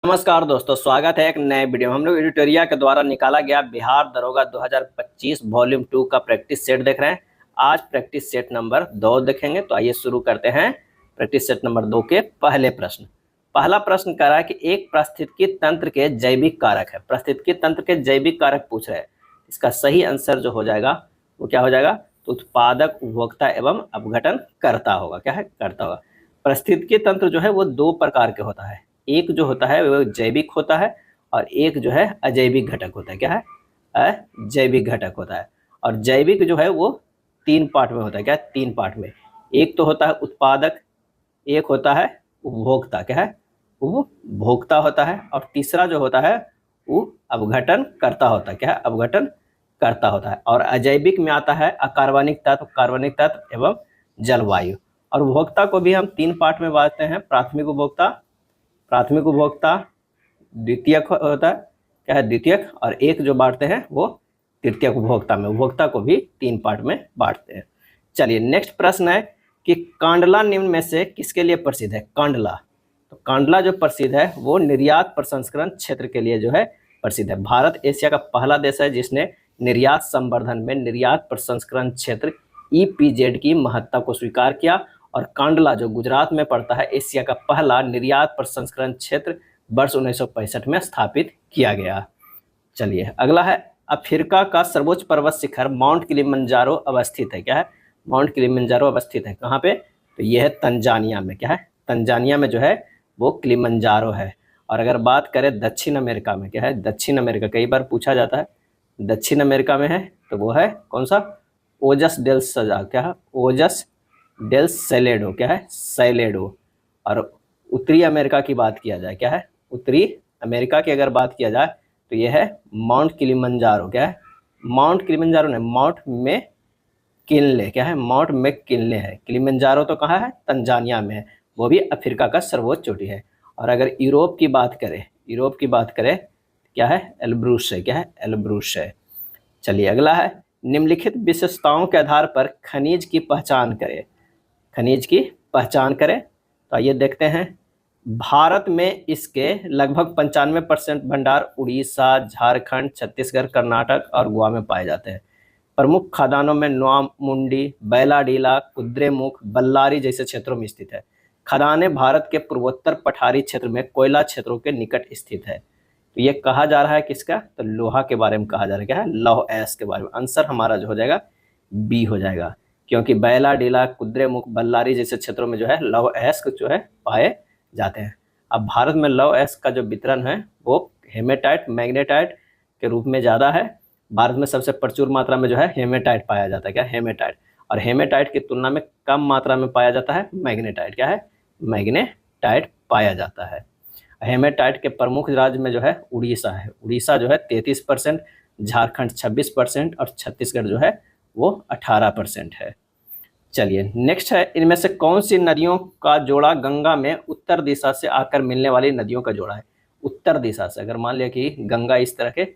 नमस्कार दोस्तों, स्वागत है एक नए वीडियो में। हम लोग एडिटोरिया के द्वारा निकाला गया बिहार दरोगा 2025 वॉल्यूम 2 का प्रैक्टिस सेट देख रहे हैं। आज प्रैक्टिस सेट नंबर 2 देखेंगे। तो आइए शुरू करते हैं प्रैक्टिस सेट नंबर 2 के पहले प्रश्न। पहला प्रश्न कह रहा है कि एक पारिस्थितिकी तंत्र के जैविक कारक है। पारिस्थितिकी तंत्र के जैविक कारक पूछ रहे हैं। इसका सही आंसर जो हो जाएगा वो क्या हो जाएगा? तो उत्पादक, उपभोक्ता एवं अपघटन करता होगा। क्या है? करता होगा। पारिस्थितिकी तंत्र जो है वो दो प्रकार के होता है। एक जो होता है वो जैविक होता है और एक जो है अजैविक घटक होता है। क्या है? अजैविक घटक होता है। और जैविक जो है वो 3 पार्ट में होता है। क्या है? 3 पार्ट में। एक तो होता है उत्पादक, एक होता है उपभोक्ता। क्या है? उपभोक्ता होता है। और तीसरा जो होता है वो अपघटन करता होता है। क्या है? अपघटन करता होता है। और अजैविक में आता है अकार्बनिक तत्व, कार्बनिक तत्व एवं जलवायु। और उपभोक्ता को भी हम 3 पार्ट में बांटते हैं। प्राथमिक उपभोक्ता, द्वितीयक होता है। क्या है? द्वितीयक। और एक जो बांटते हैं वो तृतीयक उपभोक्ता में। उपभोक्ता को भी 3 पार्ट में बांटते हैं। चलिए नेक्स्ट प्रश्न है कि कांडला निम्न में से किसके लिए प्रसिद्ध है? कांडला। तो कांडला जो प्रसिद्ध है वो निर्यात प्रसंस्करण क्षेत्र के लिए जो है प्रसिद्ध है। भारत एशिया का पहला देश है जिसने निर्यात संवर्धन में निर्यात प्रसंस्करण क्षेत्र EPZ की महत्ता को स्वीकार किया। और कांडला जो गुजरात में पड़ता है, एशिया का पहला निर्यात प्रसंस्करण क्षेत्र वर्ष 1965 में स्थापित किया गया। चलिए अगला है, अफ्रीका का सर्वोच्च पर्वत शिखर माउंट किलिमंजारो अवस्थित है। क्या है? माउंट किलिमंजारो अवस्थित है कहाँ पे? तो यह है तंजानिया में। क्या है? तंजानिया में जो है वो किलिमंजारो है। और अगर बात करें दक्षिण अमेरिका में, क्या है? दक्षिण अमेरिका कई बार पूछा जाता है। दक्षिण अमेरिका में है तो वो है कौन सा? ओजस डेल सजा। क्या है? ओजस डेल सेलेडो। क्या है? सेलेडो। और उत्तरी अमेरिका की बात किया जाए, क्या है? उत्तरी अमेरिका की अगर बात किया जाए तो यह है माउंट किलिमंजारो। क्या है? माउंट किलिमंजारो नहीं, माउंट में किनले। क्या है? माउंट में किनले है। किलिमंजारो तो कहाँ है? तंजानिया में है। वो भी अफ्रीका का सर्वोच्च चोटी है। और अगर यूरोप की बात करें क्या है? एल्ब्रूस है। क्या है? एल्ब्रूस है। चलिए अगला है, निम्नलिखित विशेषताओं के आधार पर खनिज की पहचान करें। खनिज की पहचान करें। तो आइए देखते हैं। भारत में इसके लगभग 95% भंडार उड़ीसा, झारखंड, छत्तीसगढ़, कर्नाटक और गोवा में पाए जाते हैं। प्रमुख खदानों में नोआमुंडी, बैलाडीला, कुद्रेमुख, बल्लारी जैसे क्षेत्रों में स्थित है। खदानें भारत के पूर्वोत्तर पठारी क्षेत्र में कोयला क्षेत्रों के निकट स्थित है। तो ये कहा जा रहा है किसका? तो लोहा के बारे में कहा जा रहा है। क्या है? लौह एस के बारे में। आंसर हमारा जो हो जाएगा बी हो जाएगा, क्योंकि बैलाडीला, कुद्रेमुख, बल्लारी जैसे क्षेत्रों में जो है लौह एस्क जो है पाए जाते हैं। अब भारत में लौह एस्क का जो वितरण है वो हेमेटाइट, मैग्नेटाइट के रूप में ज़्यादा है। भारत में सबसे प्रचुर मात्रा में जो है हेमेटाइट पाया जाता है। क्या? हेमेटाइट। और हेमेटाइट की तुलना में कम मात्रा में पाया जाता है मैग्नेटाइट। क्या है? मैग्नेटाइट पाया जाता है। हेमेटाइट के प्रमुख राज्य में जो है उड़ीसा है। उड़ीसा जो है 33%, झारखंड 26% और छत्तीसगढ़ जो है वो 18% है। चलिए नेक्स्ट है, इनमें से कौन सी नदियों का जोड़ा गंगा में उत्तर दिशा से आकर मिलने वाली नदियों का जोड़ा है? उत्तर दिशा से। अगर मान लिया कि गंगा इस तरह के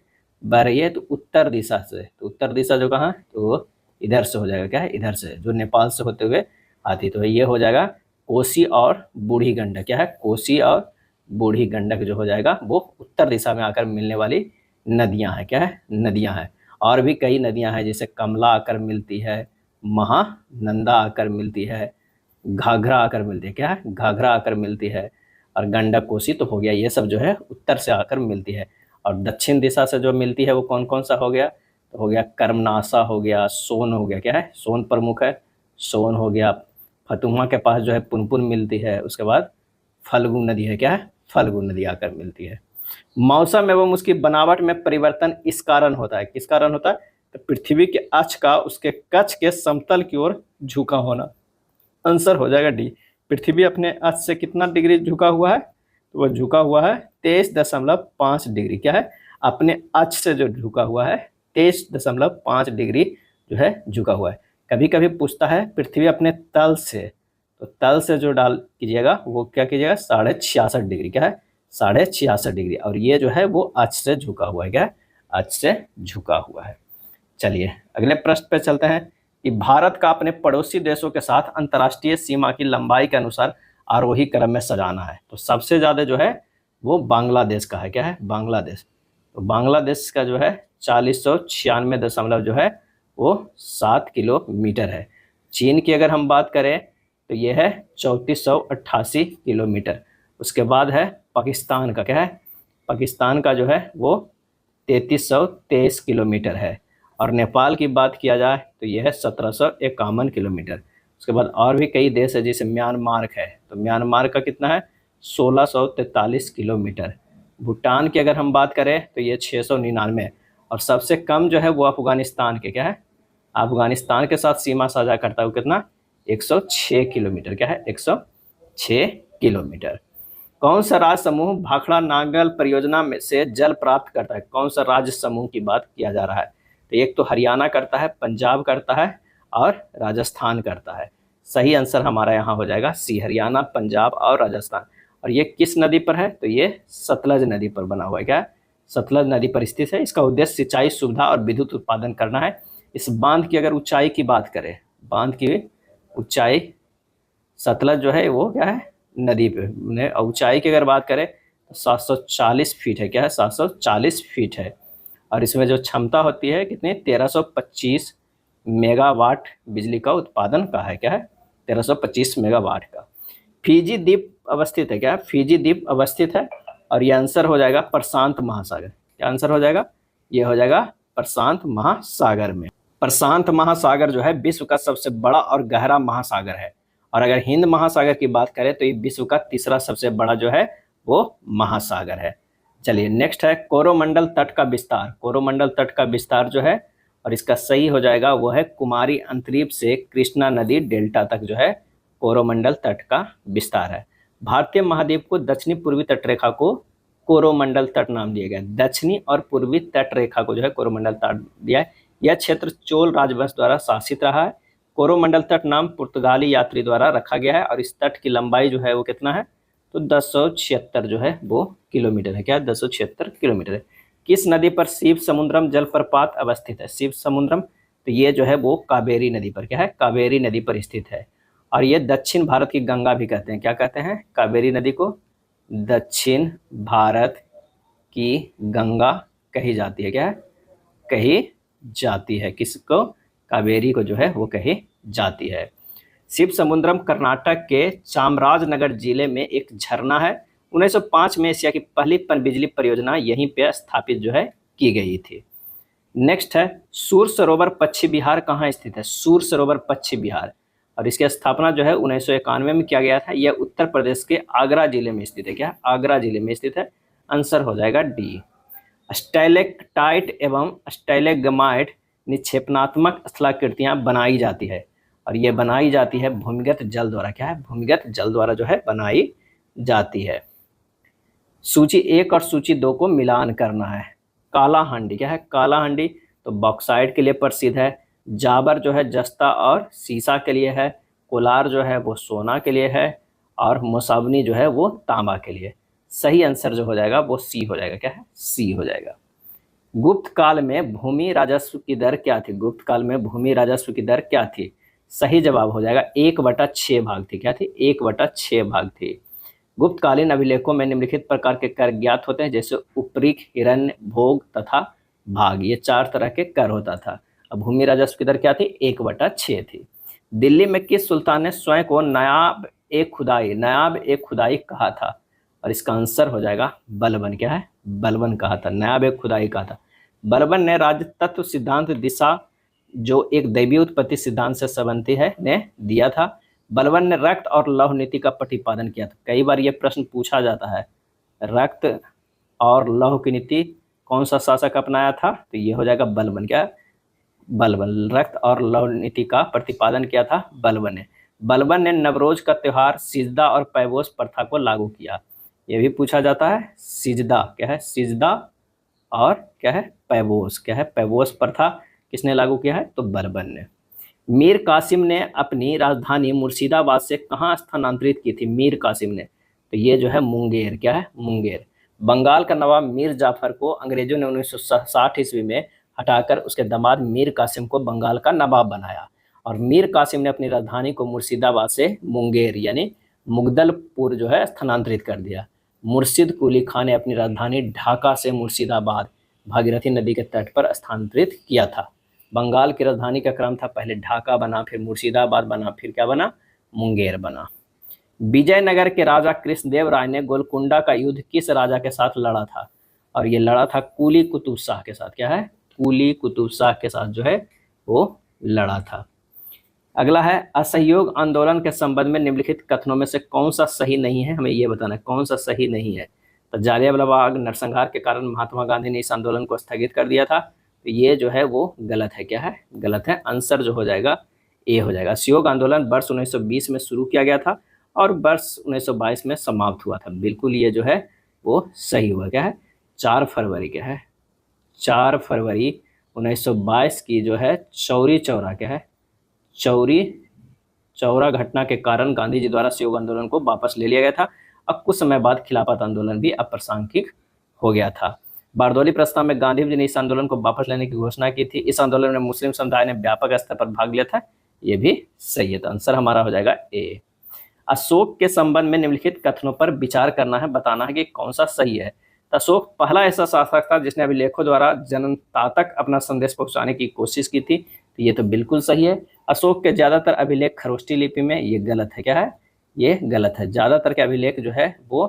बह रही है तो उत्तर दिशा से, तो उत्तर दिशा जो कहाँ है तो इधर से हो जाएगा। क्या है? इधर से, जो नेपाल से होते हुए आती। तो ये हो जाएगा कोसी और बूढ़ी गंडक। क्या है? कोसी और बूढ़ी गंडक जो हो जाएगा वो उत्तर दिशा में आकर मिलने वाली नदियां हैं। क्या है? नदियां हैं। और भी कई नदियां हैं, जैसे कमला आकर मिलती है, महानंदा आकर मिलती है, घाघरा आकर मिलती है। क्या है? घाघरा आकर मिलती है। और गंडक, कोसी तो हो गया। ये सब जो है उत्तर से आकर मिलती है। और दक्षिण दिशा से जो मिलती है वो कौन कौन सा हो गया? तो हो गया कर्मनाशा हो गया, सोन हो गया। क्या है? सोन प्रमुख है, सोन हो गया। फतुहा के पास जो है पुनपुन मिलती है। उसके बाद फल्गु नदी है। क्या है? फल्गु नदी आकर मिलती है। मौसम एवं उसकी बनावट में परिवर्तन इस कारण होता है। किस कारण होता है? तो पृथ्वी के अक्ष का उसके कक्ष के समतल की ओर झुका होना। आंसर हो जाएगा डी। पृथ्वी अपने अक्ष से कितना डिग्री झुका हुआ है? तो वह झुका हुआ है 23.5 डिग्री। क्या है? अपने अक्ष से जो झुका हुआ है 23.5 डिग्री जो है झुका हुआ है। कभी कभी पूछता है पृथ्वी अपने तल से, तो तल से जो डाल कीजिएगा वो क्या कीजिएगा? 66.5 डिग्री। क्या है? 66.5 डिग्री। और ये जो है वो अक्ष से झुका हुआ है। क्या है? अक्ष से झुका हुआ है। चलिए अगले प्रश्न पे चलते हैं कि भारत का अपने पड़ोसी देशों के साथ अंतर्राष्ट्रीय सीमा की लंबाई के अनुसार आरोही क्रम में सजाना है। तो सबसे ज़्यादा जो है वो बांग्लादेश का है। क्या है? बांग्लादेश। तो बांग्लादेश का जो है 4096 जो है वो 7 किलोमीटर है। चीन की अगर हम बात करें तो ये है 3488 किलोमीटर। उसके बाद है पाकिस्तान का। क्या है? पाकिस्तान का जो है वो 3323 किलोमीटर है। और नेपाल की बात किया जाए तो यह है 1751 किलोमीटर। उसके बाद और भी कई देश है, जैसे म्यांमार है, तो म्यांमार का कितना है? 1643 किलोमीटर। भूटान की अगर हम बात करें तो ये 699। और सबसे कम जो है वो अफगानिस्तान के। क्या है? अफगानिस्तान के साथ सीमा साझा करता है वो कितना? 106 किलोमीटर। क्या है? 106 किलोमीटर। कौन सा राज्य समूह भाखड़ा नांगल परियोजना में से जल प्राप्त करता है? कौन सा राज्य समूह की बात किया जा रहा है? तो एक तो हरियाणा करता है, पंजाब करता है और राजस्थान करता है। सही आंसर हमारा यहाँ हो जाएगा सी, हरियाणा, पंजाब और राजस्थान। और ये किस नदी पर है? तो ये सतलज नदी पर बना हुआ है। क्या? सतलज नदी पर स्थित है। इसका उद्देश्य सिंचाई सुविधा और विद्युत उत्पादन करना है। इस बांध की अगर ऊंचाई की बात करें, बांध की ऊंचाई, सतलज जो है वो क्या है? नदी पे ऊंचाई की अगर बात करें तो 740 फीट है। क्या है? 740 फीट है। और इसमें जो क्षमता होती है कितनी? 1325 मेगावाट बिजली का उत्पादन का है। क्या है? 1325 मेगावाट का। फिजी द्वीप अवस्थित है। क्या है? फिजी द्वीप अवस्थित है। और ये आंसर हो जाएगा प्रशांत महासागर। क्या आंसर हो जाएगा? ये हो जाएगा प्रशांत महासागर में। प्रशांत महासागर जो है विश्व का सबसे बड़ा और गहरा महासागर है। और अगर हिंद महासागर की बात करें तो ये विश्व का तीसरा सबसे बड़ा जो है वो महासागर है। चलिए नेक्स्ट है कोरोमंडल तट का विस्तार। कोरोमंडल तट का विस्तार जो है, और इसका सही हो जाएगा वो है कुमारी अंतरीप से कृष्णा नदी डेल्टा तक जो है कोरोमंडल तट का विस्तार है। भारतीय महाद्वीप को दक्षिणी पूर्वी तटरेखा को कोरोमंडल तट नाम दिया गया। दक्षिणी और पूर्वी तटरेखा को जो है कोरोमंडल तट दिया है। यह क्षेत्र चोल राजवंश द्वारा शासित रहा है। कोरोमंडल तट नाम पुर्तगाली यात्री द्वारा रखा गया है। और इस तट की लंबाई जो है वो कितना है? तो 1076 जो है वो किलोमीटर है। क्या? 1076 किलोमीटर है। किस नदी पर शिव समुद्रम जलप्रपात अवस्थित है? शिव समुद्रम, तो ये जो है वो कावेरी नदी पर। क्या है? कावेरी नदी पर स्थित है। और ये दक्षिण भारत की गंगा भी कहते हैं। क्या कहते हैं? कावेरी नदी को दक्षिण भारत की गंगा कही जाती है। क्या है? कही जाती है। किसको? कावेरी को जो है वो कही जाती है। शिव समुद्रम कर्नाटक के चामराजनगर जिले में एक झरना है। 1905 में एशिया की पहली पनबिजली परियोजना यहीं पे स्थापित जो है की गई थी। नेक्स्ट है सूर सरोवर पश्चिम बिहार कहाँ स्थित है? सूर सरोवर पश्चिम बिहार, और इसकी स्थापना जो है 1991 में किया गया था। यह उत्तर प्रदेश के आगरा जिले में स्थित है। क्या? आगरा जिले में स्थित है। आंसर हो जाएगा डी। स्टैलेक्टाइट एवं स्टैलेग्माइट निक्षेपणात्मक स्थलाकृतियां बनाई जाती है, और ये बनाई जाती है भूमिगत जल द्वारा। क्या है? भूमिगत जल द्वारा जो है बनाई जाती है। सूची 1 और सूची 2 को मिलान करना है। काला हांडी। क्या है? काला हांडी तो बॉक्साइट के लिए प्रसिद्ध है। जाबर जो है जस्ता और सीसा के लिए है। कोलार जो है वो सोना के लिए है। और मोसावनी जो है वो तांबा के लिए। सही आंसर जो हो जाएगा वो सी हो जाएगा। क्या है? सी हो जाएगा। गुप्त काल में भूमि राजस्व की दर क्या थी? गुप्त काल में भूमि राजस्व की दर क्या थी? सही जवाब हो जाएगा 1/6 भाग थी। क्या थी? 1/6 भाग थी। गुप्तकालीन अभिलेखों में निम्नलिखित प्रकार के कर ज्ञात होते हैं, जैसे उपरीक, हिरण्य, भोग तथा भाग। ये 4 तरह के कर होता था। अब भूमि राजस्व की दर क्या थी? 1/6 थी। दिल्ली में किस सुल्तान ने स्वयं को नायाब ए खुदाई कहा था? और इसका आंसर हो जाएगा बलबन। क्या है? बलबन कहा था, नायाब ए खुदाई कहा था। बलबन ने राज्य तत्व सिद्धांत दिशा, जो एक दैवीय उत्पत्ति सिद्धांत से संबंधित है, ने दिया था। बलबन ने रक्त और लौह नीति का प्रतिपादन किया था। कई बार यह प्रश्न पूछा जाता है, रक्त और लौह की नीति कौन सा शासक अपनाया था? तो ये हो जाएगा बलबन। क्या? बलबन। रक्त और लौह नीति का प्रतिपादन किया था बलबन ने। बलबन ने नवरोज का त्यौहार सिजदा और पैबोस प्रथा को लागू किया। यह भी पूछा जाता है। सिजदा क्या है? सिजदा और क्या है? पैबोस। क्या है? पैबोस प्रथा किसने लागू किया है? तो बलबन ने। मीर कासिम ने अपनी राजधानी मुर्शिदाबाद से कहाँ स्थानांतरित की थी? मीर कासिम ने, तो ये जो है मुंगेर। क्या है? मुंगेर। बंगाल का नवाब मीर जाफर को अंग्रेजों ने 1960 ईस्वी में हटाकर उसके दामाद मीर कासिम को बंगाल का नवाब बनाया। और मीर कासिम ने अपनी राजधानी को मुर्शिदाबाद से मुंगेर यानी मुगदलपुर जो है स्थानांतरित कर दिया। मुर्शिद कुली खां ने अपनी राजधानी ढाका से मुर्शिदाबाद भागीरथी नदी के तट पर स्थानांतरित किया था। बंगाल की राजधानी का क्रम था, पहले ढाका बना, फिर मुर्शिदाबाद बना, फिर क्या बना, मुंगेर बना। विजयनगर के राजा कृष्णदेव राय ने गोलकुंडा का युद्ध किस राजा के साथ लड़ा था? और ये लड़ा था कुली कुतुब शाह के साथ। क्या है? कुली कुतुब शाह के साथ जो है वो लड़ा था। अगला है, असहयोग आंदोलन के संबंध में निम्नलिखित कथनों में से कौन सा सही नहीं है? हमें यह बताना है कौन सा सही नहीं है। तो जालियांवाला बाग नरसंहार के कारण महात्मा गांधी ने इस आंदोलन को स्थगित कर दिया था, तो ये जो है वो गलत है। क्या है? गलत है। आंसर जो हो जाएगा ए हो जाएगा। असहयोग आंदोलन वर्ष 1920 में शुरू किया गया था और वर्ष 1922 में समाप्त हुआ था। बिल्कुल ये जो है वो सही हुआ। क्या है? 4 फरवरी। क्या है? 4 फरवरी 1922 की जो है चौरी चौरा, क्या है, चौरी चौरा घटना के कारण गांधी जी द्वारा असहयोग आंदोलन को वापस ले लिया गया था। अब कुछ समय बाद खिलाफत आंदोलन भी अप्रासंगिक हो गया था। बारदौली प्रस्ताव में गांधी जी ने इस आंदोलन को वापस लेने की घोषणा की थी। इस आंदोलन में मुस्लिम समुदाय ने व्यापक स्तर पर भाग लिया था। ये भी सही है। तो आंसर हमारा हो जाएगा ए। अशोक के संबंध में निम्नलिखित कथनों पर विचार करना है, बताना है कि कौन सा सही है। तो अशोक पहला ऐसा शासक था जिसने अभिलेखों द्वारा जनता तक अपना संदेश पहुंचाने की कोशिश की थी। तो ये तो बिल्कुल सही है। अशोक के ज्यादातर अभिलेख खरोष्टी लिपि में, ये गलत है। क्या है? ये गलत है। ज्यादातर के अभिलेख जो है वो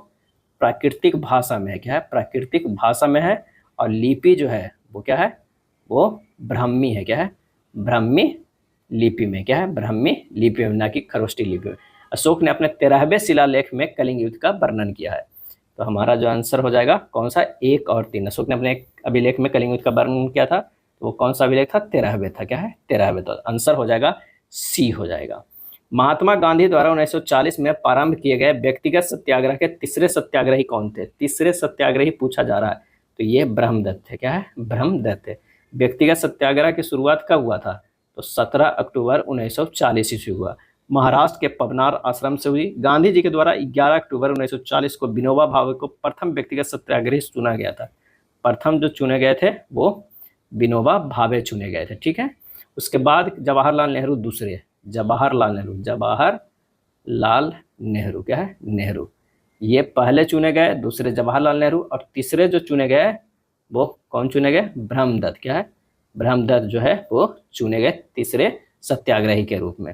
प्राकृतिक भाषा में है। क्या है? प्राकृतिक भाषा में है। और लिपि जो है वो क्या है? वो ब्राह्मी है। क्या है? ब्राह्मी लिपि में। क्या है? ब्राह्मी लिपि में, ना कि खरोष्टी लिपि में। अशोक ने अपने 13वें शिलालेख में कलिंग युद्ध का वर्णन किया है। तो हमारा जो आंसर हो जाएगा कौन सा? 1 और 3। अशोक ने अपने अभिलेख में कलिंग युद्ध का वर्णन किया था, तो वो कौन सा अभिलेख था? 13वें था। क्या है? 13वें। तो आंसर हो जाएगा सी हो जाएगा। महात्मा गांधी द्वारा 1940 में प्रारंभ किए गए व्यक्तिगत सत्याग्रह के तीसरे सत्याग्रही कौन थे? तीसरे सत्याग्रही पूछा जा रहा है, तो ये ब्रह्मदत्त है। क्या है? ब्रह्मदत्त है। व्यक्तिगत सत्याग्रह की शुरुआत कब हुआ था? तो 17 अक्टूबर 1940 ईस्वी हुआ। महाराष्ट्र के पवनार आश्रम से हुई। गांधी जी के द्वारा 11 अक्टूबर 1940 को विनोबा भावे को प्रथम व्यक्तिगत सत्याग्रही चुना गया था। प्रथम जो चुने गए थे वो विनोबा भावे चुने गए थे। ठीक है। उसके बाद जवाहरलाल नेहरू दूसरे, जवाहरलाल नेहरू, क्या है? नेहरू। ये पहले चुने गए, दूसरे जवाहरलाल नेहरू, और तीसरे जो चुने गए वो कौन चुने गए? ब्रह्मदत्त। क्या है? ब्रह्मदत्त जो है वो चुने गए तीसरे सत्याग्रही के रूप में।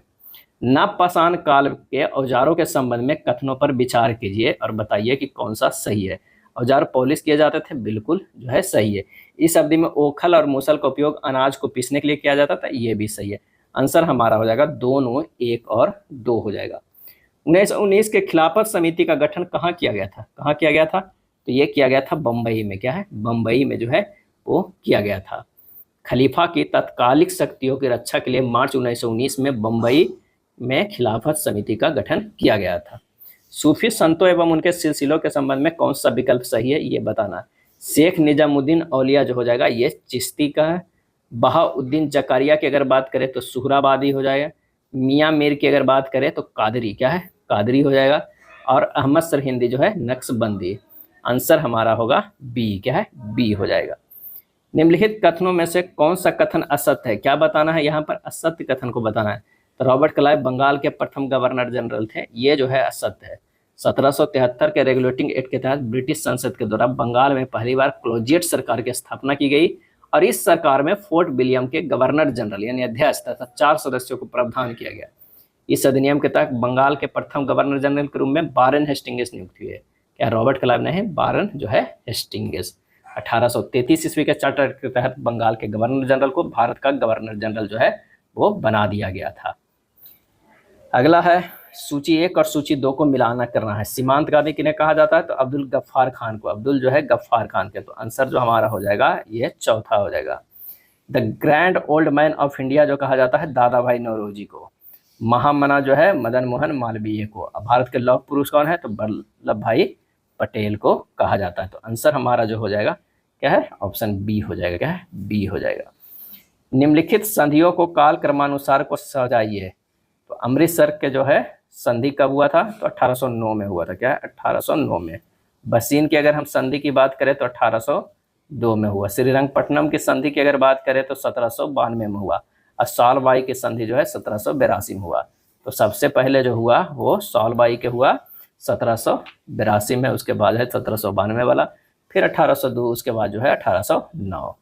नवपाषाण काल के औजारों के संबंध में कथनों पर विचार कीजिए और बताइए कि कौन सा सही है। औजार पॉलिश किए जाते थे, बिल्कुल जो है सही है। इस अवधि में ओखल और मूसल का उपयोग अनाज को पीसने के लिए किया जाता था, ये भी सही है। आंसर हमारा हो जाएगा दोनों, 1 और 2 हो जाएगा। 1919 के खिलाफत समिति का गठन कहाँ किया गया था? कहाँ किया गया था? तो ये किया गया था बम्बई में। क्या है? बम्बई में जो है वो किया गया था। खलीफा की तत्कालिक शक्तियों की रक्षा के लिए मार्च 1919 में बम्बई में खिलाफत समिति का गठन किया गया था। सूफी संतों एवं उनके सिलसिलों के संबंध में कौन सा विकल्प सही है, ये बताना है। शेख निजामुद्दीन औलिया जो हो जाएगा ये चिश्ती का है। बहाउद्दीन जकारिया की अगर बात करें तो सुहराबादी हो जाएगा। मियाँ मीर की अगर बात करें तो कादरी, क्या है? कादरी हो जाएगा। और अहमद सरहिंदी जो है नक्शबंदी। आंसर हमारा होगा बी। क्या है? बी हो जाएगा। निम्नलिखित कथनों में से कौन सा कथन असत्य है? क्या बताना है यहाँ पर? असत्य कथन को बताना है। तो रॉबर्ट क्लाइव बंगाल के प्रथम गवर्नर जनरल थे, ये जो है असत्य है। 1773 के रेगुलेटिंग एक्ट के तहत ब्रिटिश संसद के द्वारा बंगाल में पहली बार कॉलेजिएट सरकार की स्थापना की गई और इस सरकार में फोर्ट विलियम के गवर्नर जनरल यानी अध्यक्ष तथा 4 सदस्यों को प्रावधान किया गया। इस अधिनियम के तहत बंगाल के प्रथम गवर्नर जनरल के रूप में बारन हेस्टिंग्स नियुक्त हुए। क्या रॉबर्ट क्लाइव नहीं, बारन जो है हेस्टिंग्स। 1833 ईस्वी के चार्टर के तहत बंगाल के गवर्नर जनरल को भारत का गवर्नर जनरल जो है वो बना दिया गया था। अगला है सूची 1 और सूची 2 को मिलाना करना है। सीमांत गांधी किन्हें कहा जाता है? तो अब्दुल गफ्फार खान को। अब्दुल जो है गफ्फार खान के। तो आंसर जो हमारा हो जाएगा ये चौथा हो जाएगा। The grand old man of India जो कहा जाता है दादा भाई नौरोजी को। महामना जो है मदन मोहन मालवीय को। अब भारत के लौह पुरुष कौन है? तो वल्लभ भाई पटेल को कहा जाता है। तो आंसर हमारा जो हो जाएगा क्या है? ऑप्शन बी हो जाएगा। क्या है? बी हो जाएगा। निम्नलिखित संधियों को काल क्रमानुसार को सजाइए। तो अमृतसर के जो है संधि कब हुआ था? तो 1809 में हुआ था। क्या है? 1809 में। बसीन की अगर हम संधि की बात करें तो 1802 में हुआ। श्रीरंगपट्टनम की संधि की अगर बात करें तो 1792 में हुआ। और सालबाई की संधि जो है 1782 में हुआ। तो सबसे पहले जो हुआ वो सालबाई के हुआ 1782 में, उसके बाद है 1792 वाला, फिर 1802, उसके बाद जो है 1809।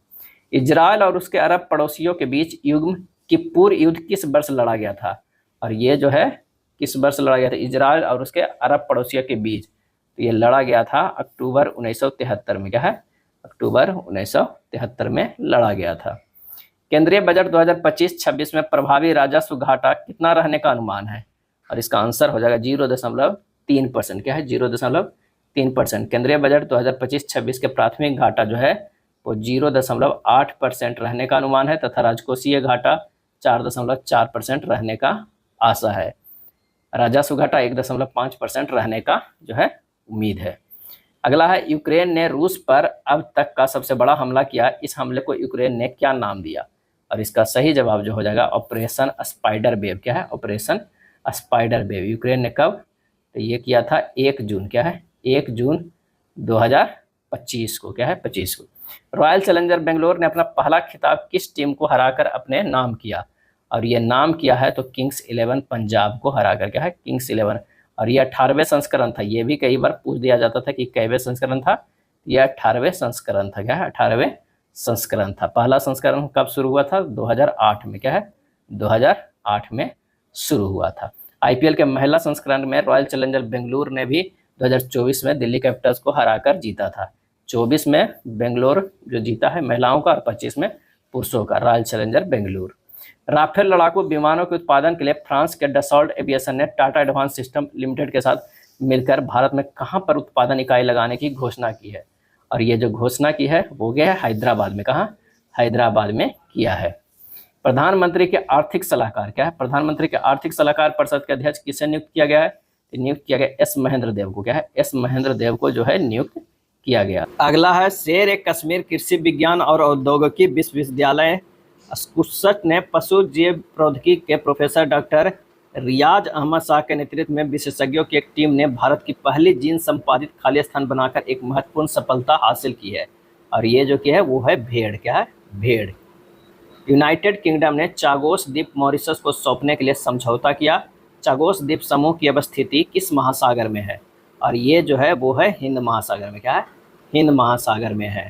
इजराइल और उसके अरब पड़ोसियों के बीच युग्म किप्पुर युद्ध किस वर्ष लड़ा गया था? और ये जो है किस वर्ष लड़ा गया था? इजराइल और उसके अरब पड़ोसियों के बीच तो ये लड़ा गया था अक्टूबर 1973 में। क्या है? अक्टूबर 1973 में लड़ा गया था। केंद्रीय बजट 2025-26 में प्रभावी राजस्व घाटा कितना रहने का अनुमान है? और इसका आंसर हो जाएगा 0.3%। क्या है? 0.3%। केंद्रीय बजट 2025-26 के प्राथमिक घाटा जो है वो 0.8% रहने का अनुमान है तथा राजकोषीय घाटा 4.4% रहने का आशा है। राजस्व घाटा 1.5% रहने का जो है उम्मीद है। अगला है, यूक्रेन ने रूस पर अब तक का सबसे बड़ा हमला किया, इस हमले को यूक्रेन ने क्या नाम दिया? और इसका सही जवाब जो हो जाएगा ऑपरेशन स्पाइडर वेव। क्या है? Operation spider wave. यूक्रेन ने कब? तो ये किया था 1 जून। क्या है? 1 जून 2025 को। क्या है? 25 को। रॉयल चैलेंजर बेंगलोर ने अपना पहला खिताब किस टीम को हराकर अपने नाम किया? और ये नाम किया है तो किंग्स 11 पंजाब को हराकर। क्या है? किंग्स 11। और ये 18वें संस्करण था। ये भी कई बार पूछ दिया जाता था कि कैवें संस्करण था? यह 18वें संस्करण था। क्या है? 18वें संस्करण था। पहला संस्करण कब शुरू हुआ था? 2008 में। क्या है? 2008 में शुरू हुआ था। आईपीएल के महिला संस्करण में रॉयल चैलेंजर बेंगलुरु ने भी 2024 में दिल्ली कैपिटल्स को हराकर जीता था। 24 में बेंगलोर जो जीता है महिलाओं का और 25 में पुरुषों का, रॉयल चैलेंजर बेंगलुरु। राफेल लड़ाकू विमानों के उत्पादन के लिए फ्रांस के डसॉल्ट एविएशन ने टाटा एडवांस सिस्टम लिमिटेड के साथ मिलकर भारत में कहां पर उत्पादन इकाई लगाने की घोषणा की है? और ये जो घोषणा की है वो गया है हैदराबाद में। कहां? हैदराबाद में किया है। प्रधानमंत्री के आर्थिक सलाहकार। क्या है? प्रधानमंत्री के आर्थिक सलाहकार परिषद के अध्यक्ष किसे नियुक्त किया गया है? नियुक्त किया गया एस महेंद्र देव को। क्या है? एस महेंद्र देव को जो है नियुक्त किया गया। अगला है, शेर ए कश्मीर कृषि विज्ञान और औद्योगिकी विश्वविद्यालय स्कुशट ने पशु जीव प्रौद्योगिकी के प्रोफेसर डॉक्टर रियाज अहमद शाह के नेतृत्व में विशेषज्ञों की एक टीम ने भारत की पहली जीन संपादित खाली स्थान बनाकर एक महत्वपूर्ण सफलता हासिल की है। और ये जो कि है वो है भेड़। क्या है? भेड़। यूनाइटेड किंगडम ने चागोस द्वीप मॉरिशस को सौंपने के लिए समझौता किया। चागोस द्वीप समूह की अवस्थिति किस महासागर में है? और ये जो है वो है हिंद महासागर में। क्या है? हिंद महासागर में है।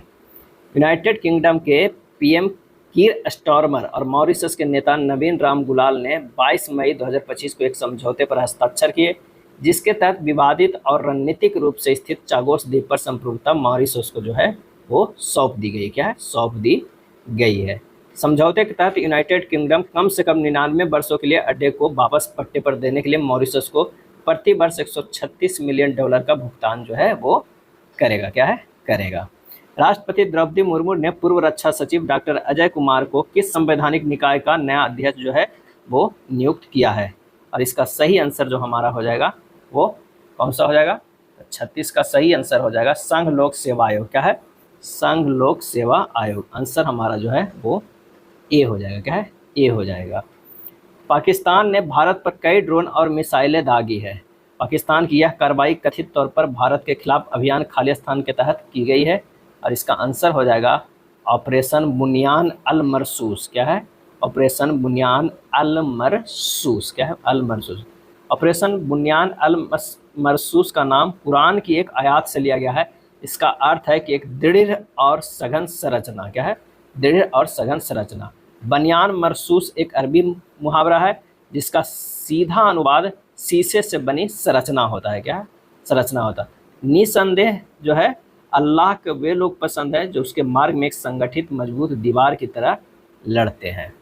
यूनाइटेड किंगडम के पीएम कीर स्टारमर और मॉरिशस के नेता नवीन राम गुलाल ने 22 मई 2025 को एक समझौते पर हस्ताक्षर किए जिसके तहत विवादित और रणनीतिक रूप से स्थित चागोस द्वीप पर संप्रभुता मॉरिशस को जो है वो सौंप दी गई। क्या है? सौंप दी गई है। समझौते के तहत यूनाइटेड किंगडम कम से कम 99 वर्षों के लिए अड्डे को वापस पट्टे पर देने के लिए मॉरिशस को प्रति वर्ष $136 मिलियन का भुगतान जो है वो करेगा। क्या है? करेगा। राष्ट्रपति द्रौपदी मुर्मू ने पूर्व रक्षा सचिव डॉक्टर अजय कुमार को किस संवैधानिक निकाय का नया अध्यक्ष जो है वो नियुक्त किया है? और इसका सही आंसर जो हमारा हो जाएगा वो कौन सा हो जाएगा? 36 का सही आंसर हो जाएगा संघ लोक सेवा आयोग। क्या है? संघ लोक सेवा आयोग। आंसर हमारा जो है वो ए हो जाएगा। क्या है? ए हो जाएगा। पाकिस्तान ने भारत पर कई ड्रोन और मिसाइलें दागी है। पाकिस्तान की यह कार्रवाई कथित तौर पर भारत के खिलाफ अभियान खालिस्तान के तहत की गई है। और इसका आंसर हो जाएगा ऑपरेशन बुनियान अल मरसूस। क्या है? ऑपरेशन बुनियान अल मरसूस। क्या है? अल मरसूस। ऑपरेशन बुनियान अल मरसूस का नाम कुरान की एक आयत से लिया गया है। इसका अर्थ है कि एक दृढ़ और सघन संरचना। क्या है? दृढ़ और सघन संरचना। बनियान मरसूस एक अरबी मुहावरा है जिसका सीधा अनुवाद शीशे से बनी संरचना होता है। क्या है? संरचना होता है। निसंदेह जो है अल्लाह के वे लोग पसंद है जो उसके मार्ग में एक संगठित मजबूत दीवार की तरह लड़ते हैं।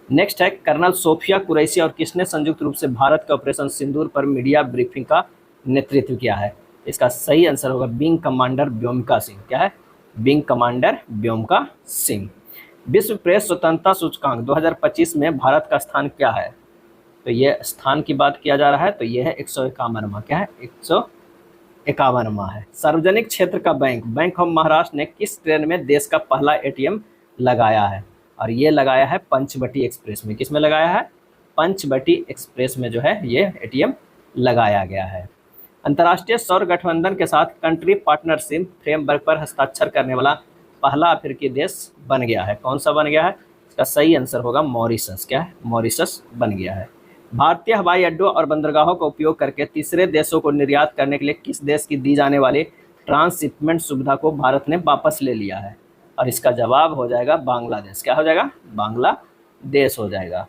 नेक्स्ट है, कर्नल सोफिया कुरैशी और किसने संयुक्त रूप से भारत के ऑपरेशन सिंदूर पर मीडिया ब्रीफिंग का नेतृत्व किया है? इसका सही आंसर होगा विंग कमांडर व्योमिका सिंह। क्या है? Wing commander Vyomika Singh. विश्व प्रेस स्वतंत्रता सूचकांक 2025 में भारत का स्थान क्या है? तो ये स्थान की बात किया जा रहा है तो ये है 151वां। क्या है? 151वां है। सार्वजनिक क्षेत्र का बैंक ऑफ महाराष्ट्र ने किस ट्रेन में देश का पहला एटीएम लगाया है? और ये लगाया है पंचवटी एक्सप्रेस में। किस में लगाया है? पंचवटी एक्सप्रेस में जो है ये एटीएम लगाया गया है। अंतर्राष्ट्रीय सौर गठबंधन के साथ कंट्री पार्टनरशिप फ्रेमवर्क पर हस्ताक्षर करने वाला पहला अफ्रीकी देश बन गया है। कौन सा बन गया है? इसका सही आंसर होगा मॉरिशस। क्या है? मॉरिशस बन गया है। भारतीय हवाई अड्डों और बंदरगाहों का उपयोग करके तीसरे देशों को निर्यात करने के लिए किस देश की दी जाने वाली ट्रांसशिपमेंट सुविधा को भारत ने वापस ले लिया है? और इसका जवाब हो जाएगा बांग्लादेश। क्या हो जाएगा? बांग्लादेश हो जाएगा।